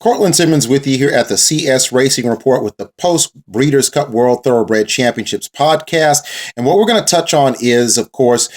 Cortland Simmons with you here at the CS Racing Report with the Post Breeders' Cup World Thoroughbred Championships podcast. And what we're going to touch on is, of course,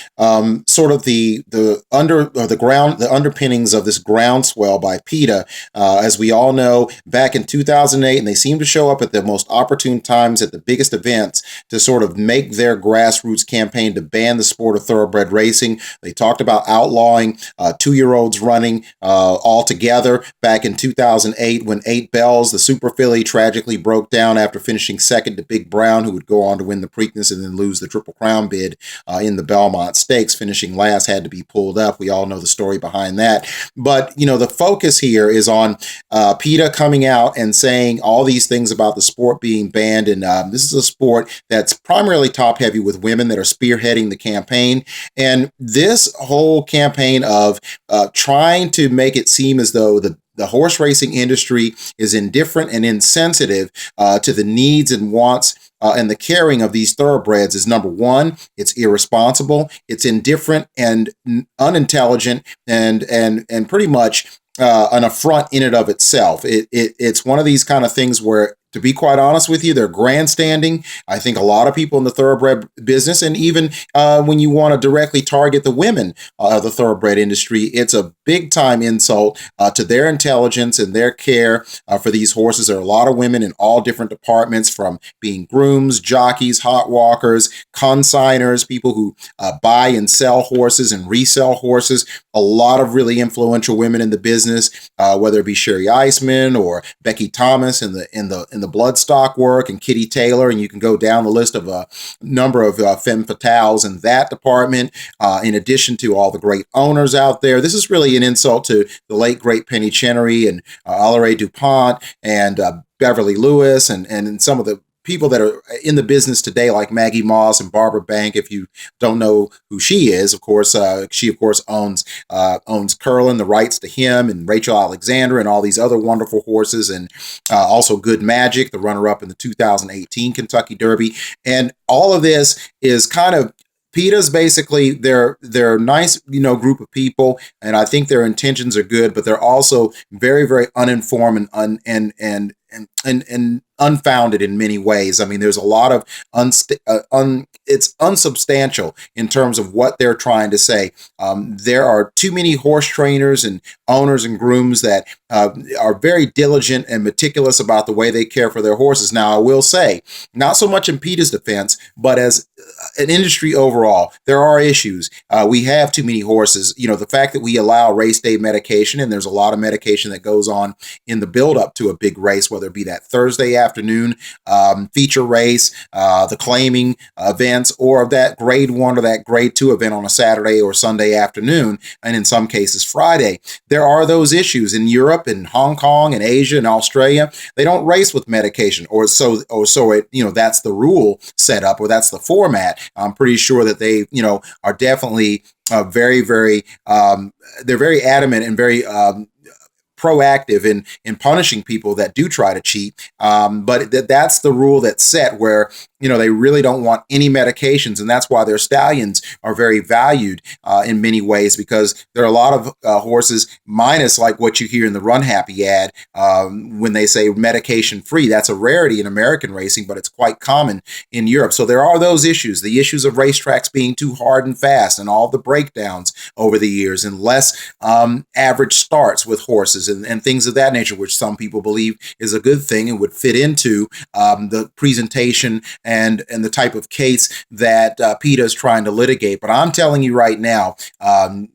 sort of the underpinnings of this groundswell by PETA. As we all know, back in 2008, and they seem to show up at the most opportune times at the biggest events to sort of make their grassroots campaign to ban the sport of thoroughbred racing. They talked about outlawing 2-year-olds running altogether back in 2008 when 8 Bells, the Super Filly, tragically broke down after finishing second to Big Brown, who would go on to win the Preakness and then lose the Triple Crown bid in the Belmont Stakes. Finishing last had to be pulled up. We all know the story behind that. But, the focus here is on PETA coming out and saying all these things about the sport being banned. And this is a sport that's primarily top heavy with women that are spearheading the campaign. And this whole campaign of trying to make it seem as though the horse racing industry is indifferent and insensitive to the needs and wants and the caring of these thoroughbreds is, number one, it's irresponsible, it's indifferent and unintelligent, and pretty much an affront in and of itself. It's one of these kind of things where, to be quite honest with you, they're grandstanding. I think a lot of people in the thoroughbred business, and even when you want to directly target the women of the thoroughbred industry, it's a big time insult to their intelligence and their care for these horses. There are a lot of women in all different departments, from being grooms, jockeys, hot walkers, consigners, people who buy and sell horses and resell horses. A lot of really influential women in the business, whether it be Sherry Eisman or Becky Thomas in the bloodstock work, and Kitty Taylor, and you can go down the list of a number of femme fatales in that department, in addition to all the great owners out there. This is really an insult to the late, great Penny Chenery and Alaire Dupont and Beverly Lewis and some of the people that are in the business today, like Maggie Moss and Barbara Bank. If you don't know who she is, of course, she owns Curlin, the rights to him, and Rachel Alexander, and all these other wonderful horses, and also Good Magic, the runner-up in the 2018 Kentucky Derby. And all of this is kind of PETA's basically they're a nice group of people, and I think their intentions are good, but they're also very, very uninformed and unfounded in many ways. I mean, there's a lot of it's unsubstantial in terms of what they're trying to say. There are too many horse trainers and owners and grooms that are very diligent and meticulous about the way they care for their horses. Now, I will say, not so much in PETA's defense, but as an industry overall, there are issues. We have too many horses. The fact that we allow race day medication, and there's a lot of medication that goes on in the build up to a big race, whether it be that Thursday afternoon feature race, the claiming events, or that grade 1 or that grade 2 event on a Saturday or Sunday afternoon, and in some cases Friday. There are those issues in Europe and Hong Kong and Asia and Australia. They don't race with medication, or so it, that's the rule set up, or that's the format. I'm pretty sure that they, are definitely very, very, they're very adamant and very proactive in punishing people that do try to cheat. But that's the rule that's set, where they really don't want any medications, and that's why their stallions are very valued in many ways, because there are a lot of horses, minus like what you hear in the Run Happy ad when they say medication free. That's a rarity in American racing, but it's quite common in Europe. So there are those issues, the issues of racetracks being too hard and fast, and all the breakdowns over the years, and less average starts with horses and things of that nature, which some people believe is a good thing and would fit into the presentation and the type of case that PETA is trying to litigate. But I'm telling you right now, and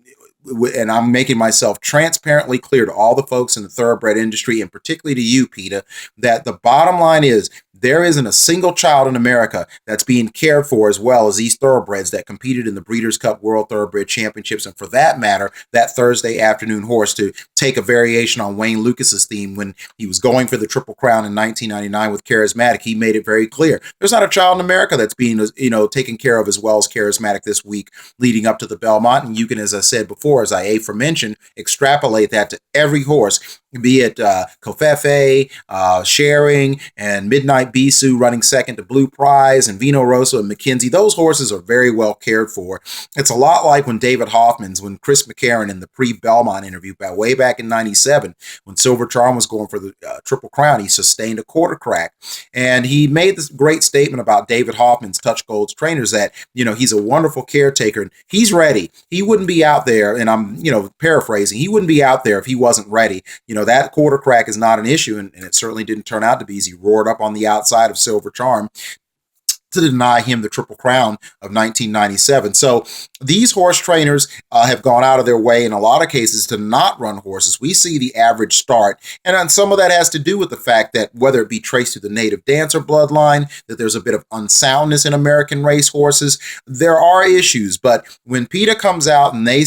I'm making myself transparently clear to all the folks in the thoroughbred industry, and particularly to you, PETA, that the bottom line is there isn't a single child in America that's being cared for as well as these thoroughbreds that competed in the Breeders' Cup World Thoroughbred Championships. And for that matter, that Thursday afternoon horse, to take a variation on Wayne Lucas's theme when he was going for the Triple Crown in 1999 with Charismatic, he made it very clear. There's not a child in America that's being, taken care of as well as Charismatic this week leading up to the Belmont. And you can, as I said before, as I aforementioned, extrapolate that to every horse, be it Covfefe, Sharing, and Midnight like Bisou running second to Blue Prize and Vino Rosso and McKenzie, those horses are very well cared for. It's a lot like when when Chris McCarron in the pre-Belmont interview way back in 97, when Silver Charm was going for the Triple Crown, he sustained a quarter crack. And he made this great statement about David Hoffman's Touch Gold's trainers that, he's a wonderful caretaker and he's ready. He wouldn't be out there, and I'm, paraphrasing, he wouldn't be out there if he wasn't ready. That quarter crack is not an issue, and it certainly didn't turn out to be as he roared up on the outside of Silver Charm to deny him the Triple Crown of 1997. So these horse trainers have gone out of their way in a lot of cases to not run horses. We see the average start, and some of that has to do with the fact that whether it be traced to the native dancer bloodline, that there's a bit of unsoundness in American race horses, there are issues. But when PETA comes out and they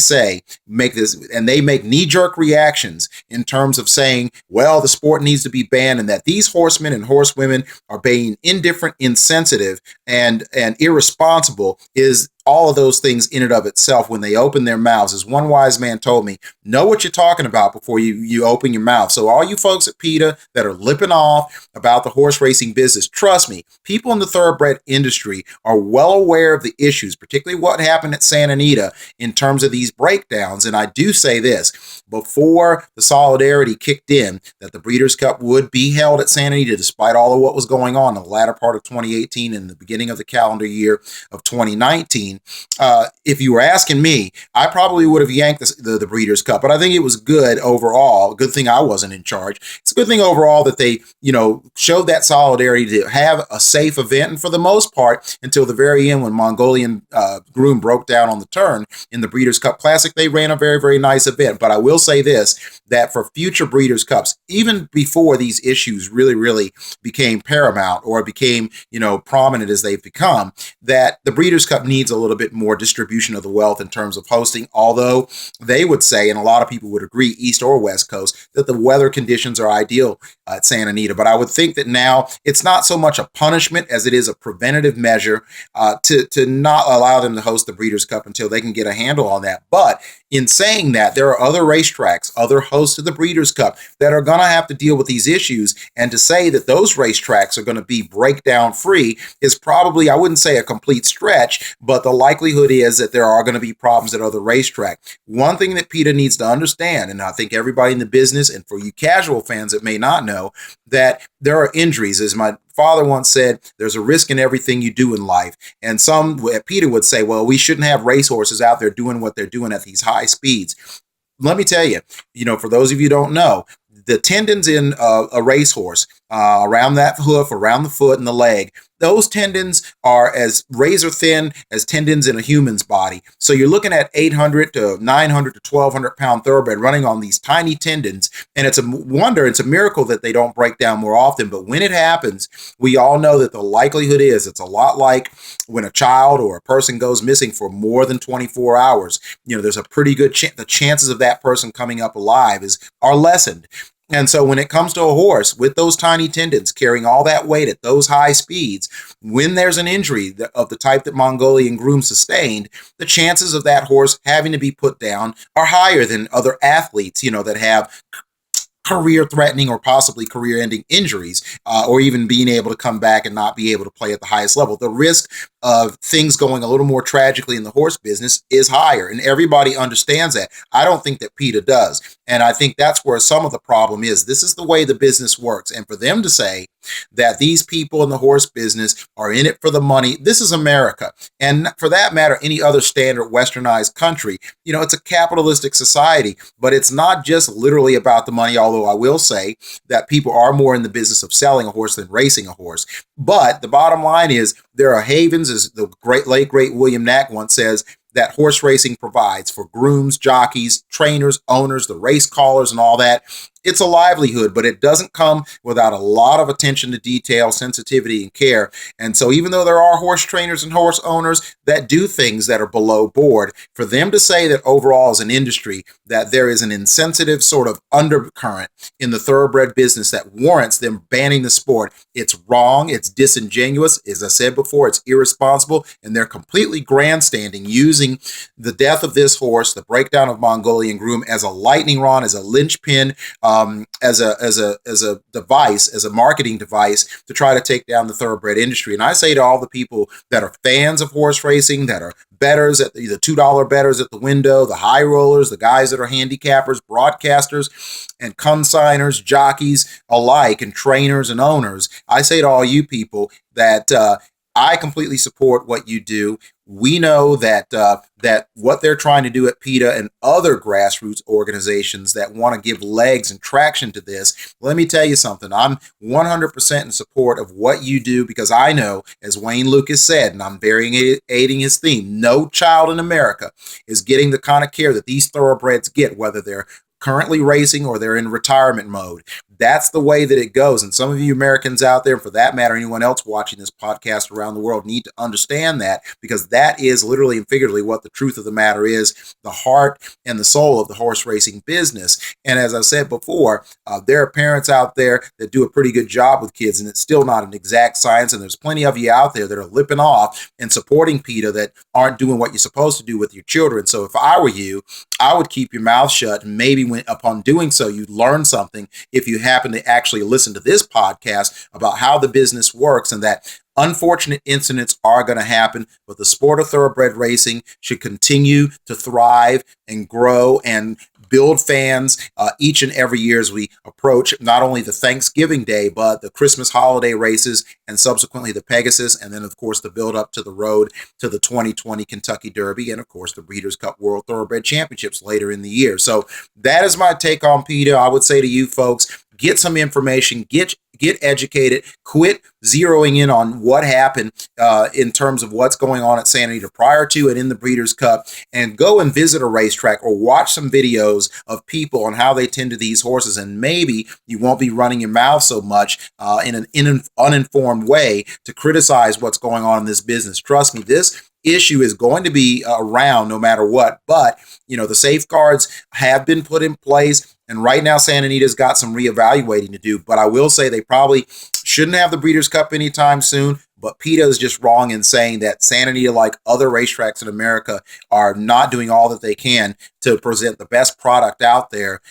they make knee-jerk reactions in terms of saying, well, the sport needs to be banned and that these horsemen and horsewomen are being indifferent, insensitive, and irresponsible, is all of those things in and of itself when they open their mouths. As one wise man told me, know what you're talking about before you open your mouth. So all you folks at PETA that are lipping off about the horse racing business, trust me, people in the thoroughbred industry are well aware of the issues, particularly what happened at Santa Anita in terms of these breakdowns. And I do say this, before the solidarity kicked in that the Breeders' Cup would be held at Santa Anita, despite all of what was going on in the latter part of 2018 and the beginning of the calendar year of 2019, if you were asking me, I probably would have yanked the Breeders' Cup, but I think it was good overall. Good thing I wasn't in charge. It's a good thing overall that they, showed that solidarity to have a safe event, and for the most part, until the very end when Mongolian Groom broke down on the turn in the Breeders' Cup Classic, they ran a very, very nice event. But I will say this, that for future Breeders' Cups, even before these issues really, really became paramount or became, prominent as they've become, that the Breeders' Cup needs a little bit more distribution of the wealth in terms of hosting, although they would say, and a lot of people would agree, East or West Coast, that the weather conditions are ideal at Santa Anita. But I would think that now it's not so much a punishment as it is a preventative measure to not allow them to host the Breeders' Cup until they can get a handle on that. But in saying that, there are other racetracks, other hosts of the Breeders' Cup that are going to have to deal with these issues, and to say that those racetracks are going to be breakdown free is probably, I wouldn't say a complete stretch, but the likelihood is that there are going to be problems at other racetracks. One thing that PETA needs to understand, and I think everybody in the business, and for you casual fans that may not know, that there are injuries. As my father once said, there's a risk in everything you do in life. And some at PETA would say, well, we shouldn't have racehorses out there doing what they're doing at these high speeds. Let me tell you, for those of you who don't know, the tendons in a racehorse, around that hoof, around the foot and the leg, those tendons are as razor thin as tendons in a human's body. So you're looking at 800 to 900 to 1,200 pound thoroughbred running on these tiny tendons. And it's a wonder, it's a miracle that they don't break down more often. But when it happens, we all know that the likelihood is it's a lot like when a child or a person goes missing for more than 24 hours. There's a pretty good the chances of that person coming up alive are lessened. And so when it comes to a horse with those tiny tendons carrying all that weight at those high speeds, when there's an injury of the type that Mongolian Groom sustained, the chances of that horse having to be put down are higher than other athletes, that have career-threatening or possibly career-ending injuries, or even being able to come back and not be able to play at the highest level. The risk of things going a little more tragically in the horse business is higher, and everybody understands that. I don't think that PETA does, and I think that's where some of the problem is. This is the way the business works, and for them to say that these people in the horse business are in it for the money, this is America, and for that matter, any other standard westernized country. It's a capitalistic society, but it's not just literally about the money, although I will say that people are more in the business of selling a horse than racing a horse. But the bottom line is there are havens, as the late great William Knack once says, that horse racing provides for grooms, jockeys, trainers, owners, the race callers, and all that. It's a livelihood, but it doesn't come without a lot of attention to detail, sensitivity, and care. And so even though there are horse trainers and horse owners that do things that are below board, for them to say that overall as an industry that there is an insensitive sort of undercurrent in the thoroughbred business that warrants them banning the sport, it's wrong, it's disingenuous, as I said before, it's irresponsible, and they're completely grandstanding using using the death of this horse, the breakdown of Mongolian Groom, as a lightning rod, as a linchpin, as a device, as a marketing device to try to take down the thoroughbred industry. And I say to all the people that are fans of horse racing, that are bettors at the $2 bettors at the window, the high rollers, the guys that are handicappers, broadcasters, and consigners, jockeys alike, and trainers and owners, I say to all you people that I completely support what you do. We know that that what they're trying to do at PETA and other grassroots organizations that want to give legs and traction to this, let me tell you something. I'm 100% in support of what you do, because I know, as Wayne Lucas said, and I'm variating his theme, no child in America is getting the kind of care that these thoroughbreds get, whether they're currently racing or they're in retirement mode. That's the way that it goes. And some of you Americans out there, and for that matter, anyone else watching this podcast around the world, need to understand that, because that is literally and figuratively what the truth of the matter is, the heart and the soul of the horse racing business. And as I said before, there are parents out there that do a pretty good job with kids, and it's still not an exact science. And there's plenty of you out there that are lipping off and supporting PETA that aren't doing what you're supposed to do with your children. So if I were you, I would keep your mouth shut, and maybe upon doing so, you'd learn something if you happen to actually listen to this podcast about how the business works, and that unfortunate incidents are going to happen, but the sport of thoroughbred racing should continue to thrive and grow and build fans each and every year as we approach not only the Thanksgiving Day, but the Christmas holiday races, and subsequently the Pegasus, and then of course the build up to the road to the 2020 Kentucky Derby, and of course the Breeders' Cup World Thoroughbred Championships later in the year. So that is my take on PETA. I would say to you folks, get some information, get educated, quit zeroing in on what happened in terms of what's going on at Santa Anita prior to and in the Breeders' Cup, and go and visit a racetrack or watch some videos of people on how they tend to these horses, and maybe you won't be running your mouth so much in an uninformed way to criticize what's going on in this business. Trust me, this issue is going to be around no matter what, but the safeguards have been put in place. And right now, Santa Anita's got some reevaluating to do. But I will say they probably shouldn't have the Breeders' Cup anytime soon. But PETA is just wrong in saying that Santa Anita, like other racetracks in America, are not doing all that they can to present the best product out there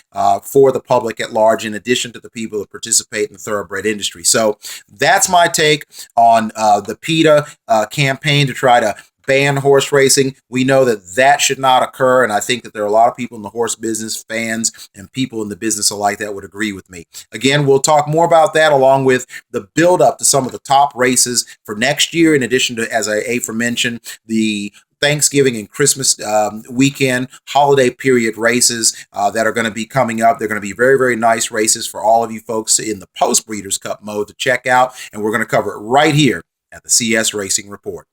for the public at large, in addition to the people that participate in the thoroughbred industry. So that's my take on the PETA campaign to try to ban horse racing. We know that that should not occur, and I think that there are a lot of people in the horse business, fans and people in the business alike, that would agree with me. Again, we'll talk more about that along with the build up to some of the top races for next year, in addition to, as I aforementioned, the Thanksgiving and Christmas weekend holiday period races that are going to be coming up. They're going to be very, very nice races for all of you folks in the post Breeders' Cup mode to check out, and we're going to cover it right here at the CS Racing Report.